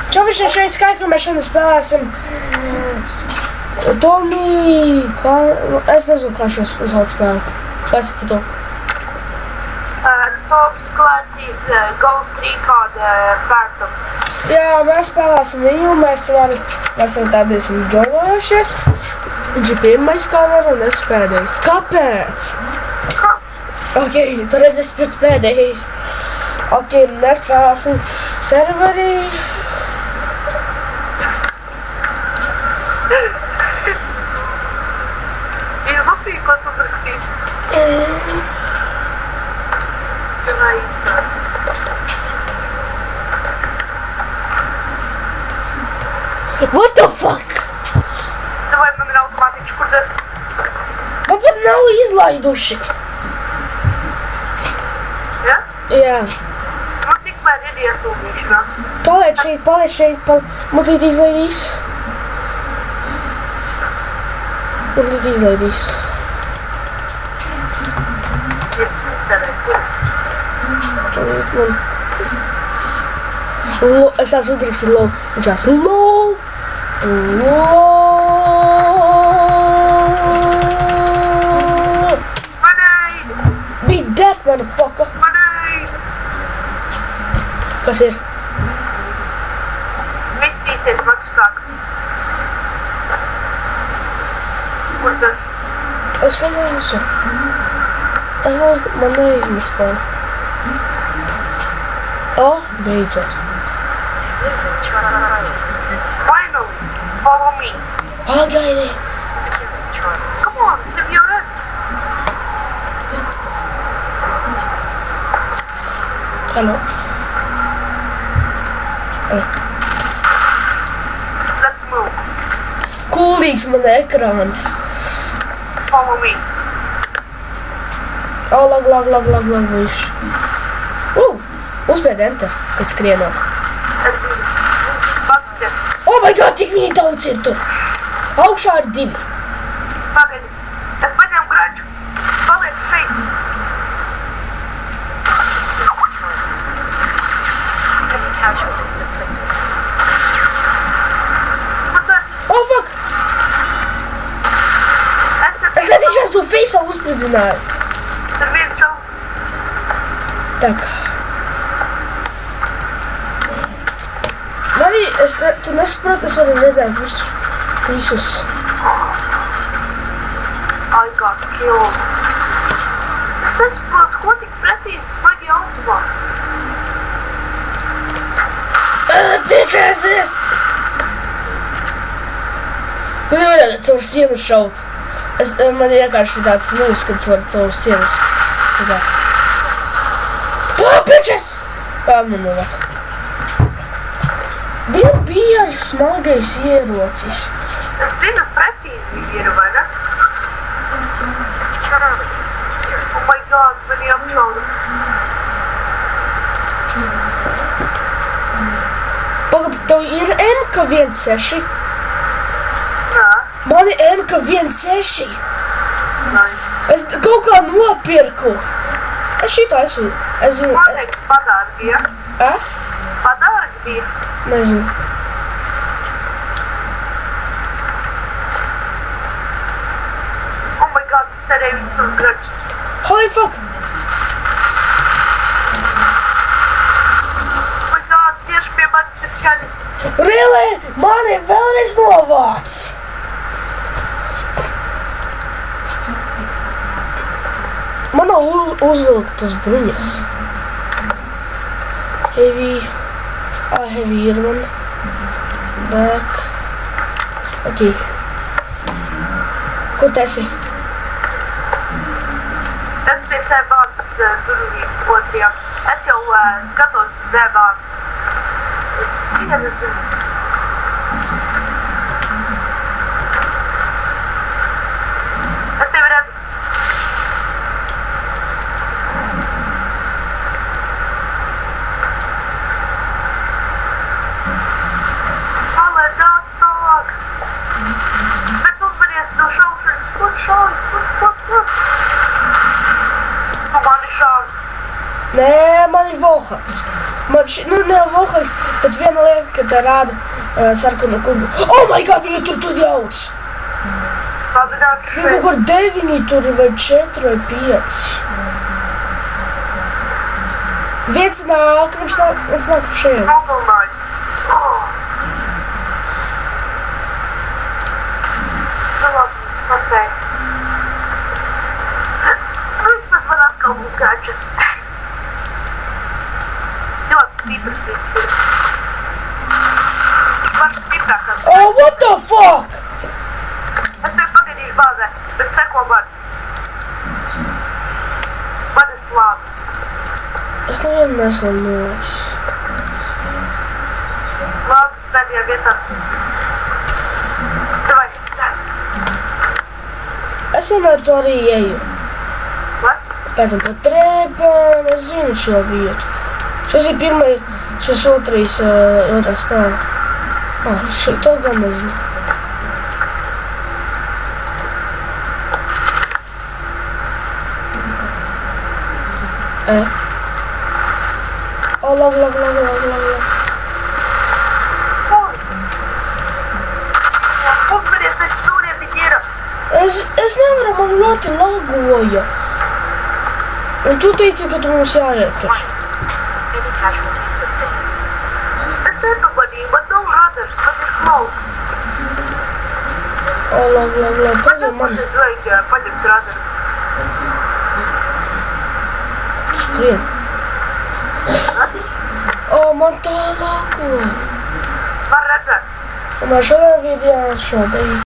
Čovišana šeit skaitļumēšana spēlēsim Tony, es nezinu, kā šo sauc spēli. Pasaki to. Toms Clancy's Ghost Recon Phantoms. Jā, mēs spēlēsim viņu, mēs tā bijām džovojušies. Viņš ir pirmais kameru un es pēdējais. Kāpēc? Ok, toreiz es pēc pēdējais. Ok, mēs spēlēsim serverī. Izlasīju, ko tu rakstīt. What the fuck? Vai man ir automātiski, kur tas? Man pat nav izlaiduši. Ja? Jā. Nu, tikmēr ir iesūmīšanā. Paliec šeit, Matīt izlaidīs. Matīt izlaidīs. Čalīt man. Es esmu uzrakstīt LOL. Viņš esmu LOL. LOL. Manēji! Be dead, motherfucker. Manēji! Kas ir? Viss īsties mačs sāks. Kur tas? Es neesmu. Man neizmet fonu. O, beidzot. Finally, follow me. Pagaidi. Come on, step your head. Hello. Let's move. Kūlīgs man ekrāns. Follow me. O, lag, viņš. Uzspied enter, kad skrienot. Es zinu. Paskaties. Oh my god, cik viņi daudz ir tur. Augšā ir 2. Pagaidi. Es paņēmu graču. Paliek šeit. Kur tu esi? Oh, fuck! Es netīšām savu face'ā uzspridzināju. Tur vienu čalu. Tak. Tu nesaproti, es varu redzēt visus. I got killed. Es nesaprotu, ko tik precīzi smagi automā. Bitches! Tu nevarētu caur sienu šaut. Man vienkārši tāds neuzskats var caur sienas. Oh, bitches! Man nevāc. Viņam bija ar smagais ierocis. Es zinu precīzi viņi ir, vai ne? Oh my god, mani apšauda. Pagaid, tev ir MK16? Nā. Man ir MK16. Nē. Es kaut kā nopirku. Es šito esmu. Noteikti padārgi bija. Padārgi bija. Nezinu. Oh my god, es cerēju visus savus gračus. Holy fuck! Oh my god, tieši pie manis ir čaļi. Really? Mani vēlreiz novāc! Man nav uzvilktas bruņas. Heavy. Heavy ir man. Back. Ok. Kur tu esi? Es pie C-bāzes durvīm otrajā. Es jau skatos uz D-bāzi. Es sienu zinu. Es tevi redzu. Nē, man ir Volhaks. Man ne vokais, bet viena lieta, ka te rāda sarkanu kubu. Oh my god, viņi tur jauc! Viņi kaut kur 9 tur vai 4 vai 5. Viens nāk pa šeit. Vismaz man atkal būs gačas. Ļoti stiprs viņš ir. Man stiprākās. Oh, what the fuck? Es tevi pagaidīšu bāzē, bet seko man. Man ir plāns. Es nevienu nesmu nolicis. Plāns pēdējā vietā. Davai, tāds. Es vienmēr to arī eju. What? Pēc tam pa trēpēm, es zinu šo vietu. Šis ir šis otrā spēle. To gan nezinu. Lag. Uzveries aiz stūriem, viņi ir. Es nevaru, man ļoti lagoja. Un tu teici, ka tu mums jāiet tur. Es nepamanīju, man nav radars, man ir klauks. Lag, pagaid man. Pašais vajag paņemt radaru. Skrien. Man tā lagoja. Var redzēt. Man šajā video šobrīd.